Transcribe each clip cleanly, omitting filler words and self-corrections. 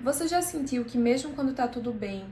Você já sentiu que mesmo quando tá tudo bem,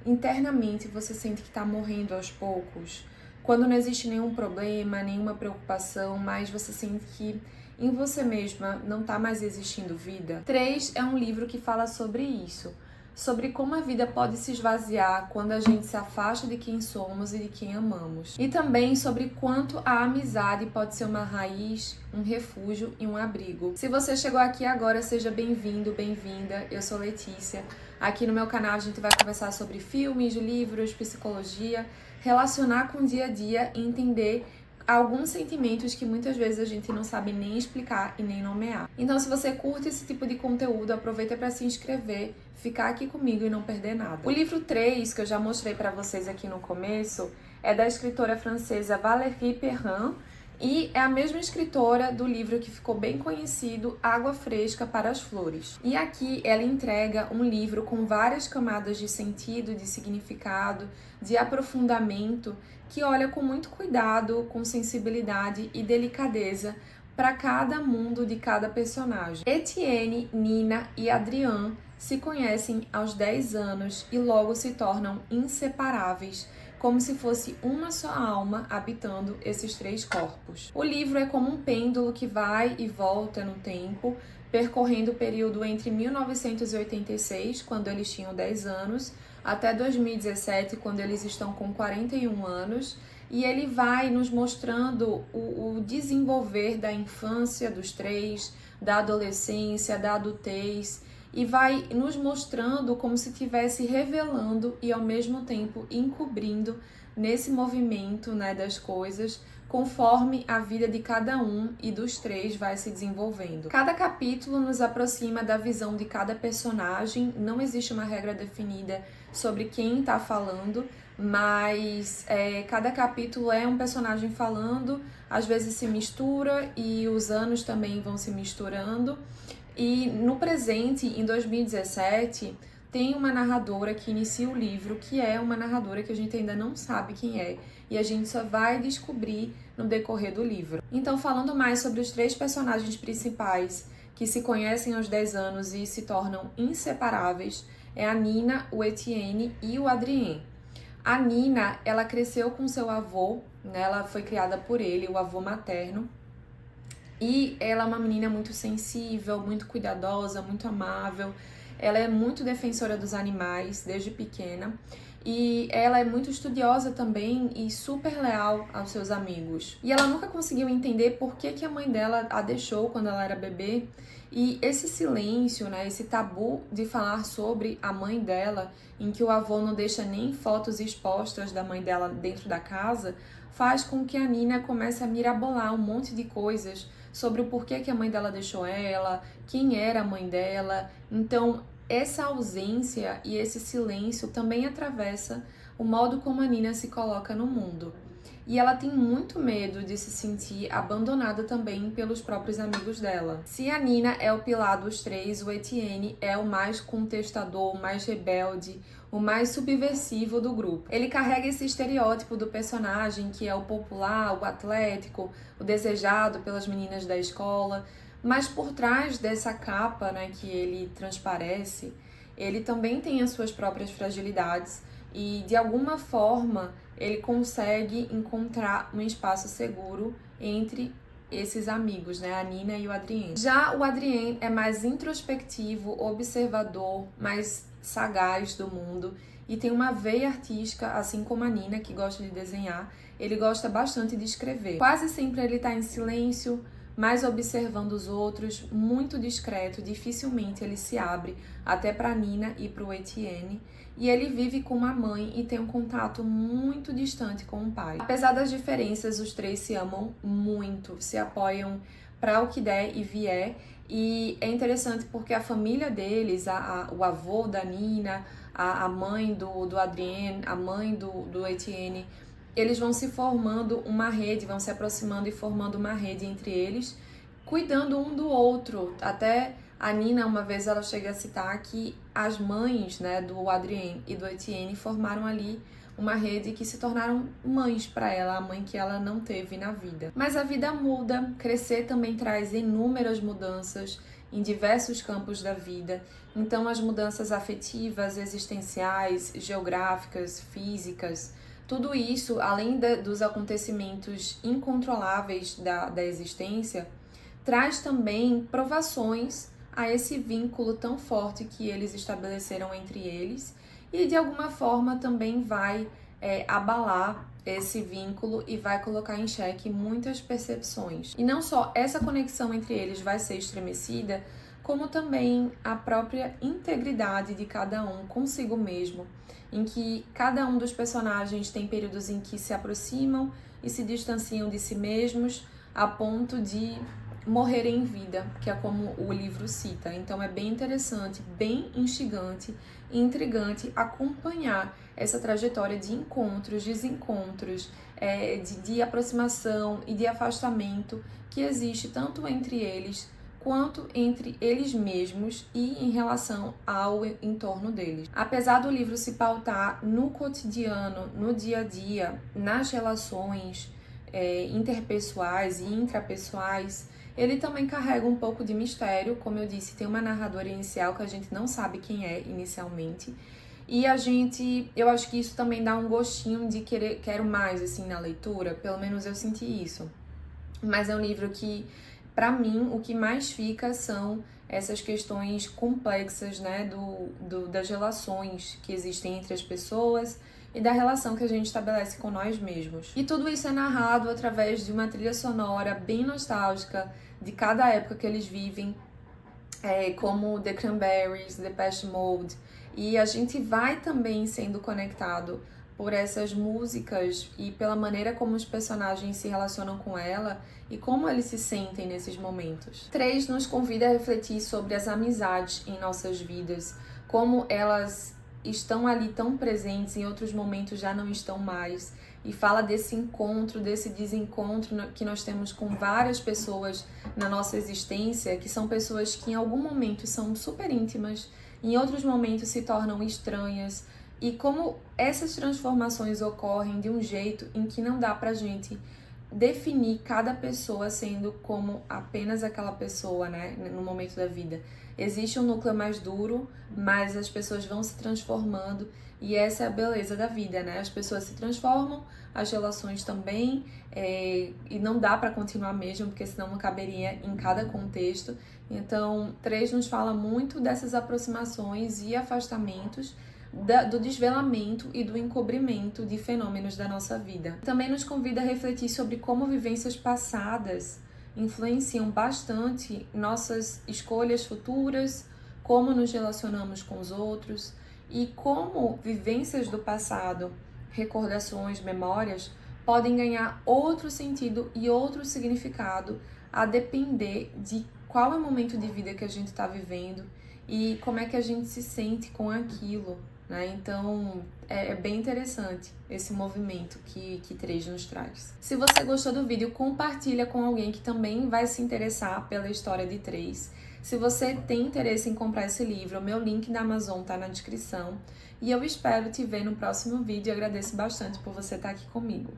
internamente você sente que tá morrendo aos poucos? Quando não existe nenhum problema, nenhuma preocupação, mas você sente que em você mesma não tá mais existindo vida? 3 é um livro que fala sobre isso, sobre como a vida pode se esvaziar quando a gente se afasta de quem somos e de quem amamos. E também sobre quanto a amizade pode ser uma raiz, um refúgio e um abrigo. Se você chegou aqui agora, seja bem-vindo, bem-vinda. Eu sou Letícia. Aqui no meu canal a gente vai conversar sobre filmes, livros, psicologia, relacionar com o dia a dia e entender alguns sentimentos que muitas vezes a gente não sabe nem explicar e nem nomear. Então, se você curte esse tipo de conteúdo, aproveita para se inscrever, ficar aqui comigo e não perder nada. O livro 3, que eu já mostrei para vocês aqui no começo, é da escritora francesa Valérie Perrin, e é a mesma escritora do livro que ficou bem conhecido, Água Fresca para as Flores. E aqui ela entrega um livro com várias camadas de sentido, de significado, de aprofundamento, que olha com muito cuidado, com sensibilidade e delicadeza para cada mundo de cada personagem. Etienne, Nina e Adrien se conhecem aos 10 anos e logo se tornam inseparáveis, como se fosse uma só alma habitando esses 3 corpos. O livro é como um pêndulo que vai e volta no tempo, percorrendo o período entre 1986, quando eles tinham 10 anos, até 2017, quando eles estão com 41 anos, e ele vai nos mostrando o desenvolver da infância dos 3, da adolescência, da adultez, e vai nos mostrando como se estivesse revelando e ao mesmo tempo encobrindo nesse movimento, né, das coisas, conforme a vida de cada um e dos 3 vai se desenvolvendo. Cada capítulo nos aproxima da visão de cada personagem, não existe uma regra definida sobre quem está falando, mas cada capítulo é um personagem falando, às vezes se mistura e os anos também vão se misturando. E no presente, em 2017, tem uma narradora que inicia o livro, que é uma narradora que a gente ainda não sabe quem é, e a gente só vai descobrir no decorrer do livro. Então, falando mais sobre os 3 personagens principais que se conhecem aos 10 anos e se tornam inseparáveis, é a Nina, o Etienne e o Adrien. A Nina, ela cresceu com seu avô, né? Ela foi criada por ele, o avô materno, e ela é uma menina muito sensível, muito cuidadosa, muito amável. Ela é muito defensora dos animais desde pequena. E ela é muito estudiosa também e super leal aos seus amigos. E ela nunca conseguiu entender por que a mãe dela a deixou quando ela era bebê. E esse silêncio, né, esse tabu de falar sobre a mãe dela, em que o avô não deixa nem fotos expostas da mãe dela dentro da casa, faz com que a Nina comece a mirabolar um monte de coisas sobre o porquê que a mãe dela deixou ela, quem era a mãe dela. Então, essa ausência e esse silêncio também atravessa o modo como a Nina se coloca no mundo. E ela tem muito medo de se sentir abandonada também pelos próprios amigos dela. Se a Nina é o pilar dos 3, o Etienne é o mais contestador, o mais rebelde, o mais subversivo do grupo. Ele carrega esse estereótipo do personagem que é o popular, o atlético, o desejado pelas meninas da escola, mas por trás dessa capa, né, que ele transparece, ele também tem as suas próprias fragilidades e, de alguma forma, ele consegue encontrar um espaço seguro entre esses amigos, né, a Nina e o Adrien. Já o Adrien é mais introspectivo, observador, mais sagaz do mundo e tem uma veia artística, assim como a Nina, que gosta de desenhar. Ele gosta bastante de escrever. Quase sempre ele está em silêncio, mais observando os outros, muito discreto, dificilmente ele se abre, até para Nina e para o Etienne, e ele vive com uma mãe e tem um contato muito distante com o pai. Apesar das diferenças, os 3 se amam muito, se apoiam para o que der e vier, e é interessante porque a família deles, o avô da Nina, a mãe do Adrien, a mãe do Etienne, eles vão se formando uma rede, vão se aproximando e formando uma rede entre eles, cuidando um do outro. Até a Nina, uma vez, ela chega a citar que as mães, né, do Adrien e do Etienne formaram ali uma rede que se tornaram mães para ela, a mãe que ela não teve na vida. Mas a vida muda, crescer também traz inúmeras mudanças, em diversos campos da vida. Então, as mudanças afetivas, existenciais, geográficas, físicas, tudo isso, além dos acontecimentos incontroláveis da existência, traz também provações a esse vínculo tão forte que eles estabeleceram entre eles e, de alguma forma, também vai abalar esse vínculo e vai colocar em xeque muitas percepções. E não só essa conexão entre eles vai ser estremecida, como também a própria integridade de cada um consigo mesmo, em que cada um dos personagens tem períodos em que se aproximam e se distanciam de si mesmos a ponto de morrer em vida, que é como o livro cita. Então é bem interessante, bem instigante e intrigante acompanhar essa trajetória de encontros, desencontros, de aproximação e de afastamento que existe tanto entre eles quanto entre eles mesmos e em relação ao entorno deles. Apesar do livro se pautar no cotidiano, no dia a dia, nas relações interpessoais e intrapessoais, ele também carrega um pouco de mistério. Como eu disse, tem uma narradora inicial que a gente não sabe quem é inicialmente. E eu acho que isso também dá um gostinho de quero mais, assim, na leitura. Pelo menos eu senti isso. Mas é um livro que, para mim, o que mais fica são essas questões complexas, né, das relações que existem entre as pessoas e da relação que a gente estabelece com nós mesmos. E tudo isso é narrado através de uma trilha sonora bem nostálgica de cada época que eles vivem, como The Cranberries, Depeche Mode, e a gente vai também sendo conectado por essas músicas e pela maneira como os personagens se relacionam com ela e como eles se sentem nesses momentos. 3 nos convida a refletir sobre as amizades em nossas vidas, como elas estão ali tão presentes, em outros momentos já não estão mais, e fala desse encontro, desse desencontro que nós temos com várias pessoas na nossa existência, que são pessoas que em algum momento são super íntimas, em outros momentos se tornam estranhas, e como essas transformações ocorrem de um jeito em que não dá pra gente definir cada pessoa sendo como apenas aquela pessoa, né, no momento da vida. Existe um núcleo mais duro, mas as pessoas vão se transformando e essa é a beleza da vida, né? As pessoas se transformam, as relações também, e não dá para continuar mesmo, porque senão não caberia em cada contexto. Então, 3 nos fala muito dessas aproximações e afastamentos, do desvelamento e do encobrimento de fenômenos da nossa vida. Também nos convida a refletir sobre como vivências passadas influenciam bastante nossas escolhas futuras, como nos relacionamos com os outros e como vivências do passado, recordações, memórias, podem ganhar outro sentido e outro significado a depender de qual é o momento de vida que a gente está vivendo e como é que a gente se sente com aquilo, né? Então, é bem interessante esse movimento que 3 nos traz. Se você gostou do vídeo, compartilha com alguém que também vai se interessar pela história de 3. Se você tem interesse em comprar esse livro, o meu link da Amazon tá na descrição. E eu espero te ver no próximo vídeo e agradeço bastante por você estar aqui comigo.